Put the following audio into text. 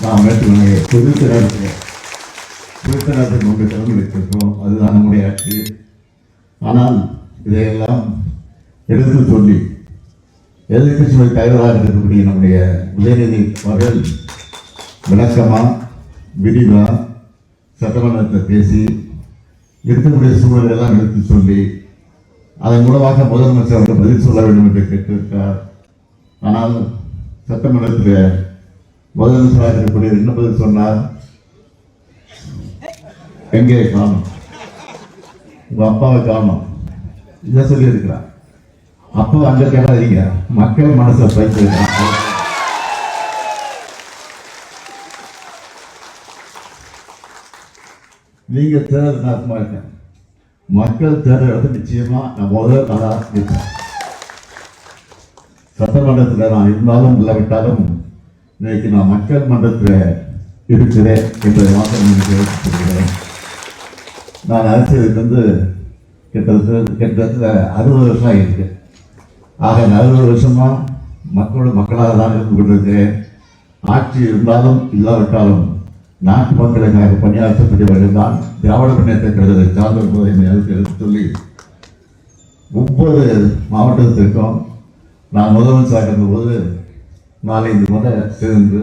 நாம் ஏற்றுக்கொள்ள புதுத்தரத்தை கொண்டு திறந்து வைத்திருக்கிறோம். அதுதான் நம்முடைய ஆட்சி. ஆனால் இதையெல்லாம் எடுத்து சொல்லி எதிர்கட்சிகள் தலைவராக இருக்கக்கூடிய நம்முடைய உதயநிதி அவர்கள் விளக்கமா விரிவா சட்டமன்றத்தில் பேசி இருக்கக்கூடிய சூழலெல்லாம் எடுத்து சொல்லி அதன் மூலமாக முதலமைச்சர் அவர்கள் பதில் சொல்ல வேண்டும் என்று கேட்டிருக்கிறார். ஆனால் சட்டமன்றத்தில் முதலமைச்சராக இருக்கக்கூடிய என்ன பதில் சொன்னார்? எங்கே காணும், உங்க அப்பாவை காணும், இதை சொல்லி இருக்கிறார். அப்போ அங்க கேட்டாதீங்க, மக்கள் மனசை பயிற்சிருக்கிறார். நீங்க தேர்தல் நடத்தமா இருக்கேன், மக்கள் தேர்தல் எடுத்து நிச்சயமா நான் முதல் நாளாக இருக்கேன். சட்டமன்றத்தில் நான் இருந்தாலும் இல்லாவிட்டாலும் இன்னைக்கு நான் மக்கள் மன்றத்தில் இருக்கிறேன் என்பதை மாற்றம் சொல்கிறேன். நான் அரசியலுக்கு கிட்டத்தட்ட 60 வருஷம் ஆகியிருக்கு. ஆக 40 வருஷமா மக்களாக தான் இருந்து கொண்டிருக்கிறேன். ஆட்சி இருந்தாலும் இல்லாவிட்டாலும் நாட்டு மக்களுக்காக பணியாற்றக்கூடியவர்கள் தான் திராவிட முன்னேற்ற கழகத்தை சார்ந்திருப்பதை எடுத்து சொல்லி 30 மாவட்டத்திற்கும் நான் முதலமைச்சராக இருந்தபோது 4-5 முறை சேர்ந்து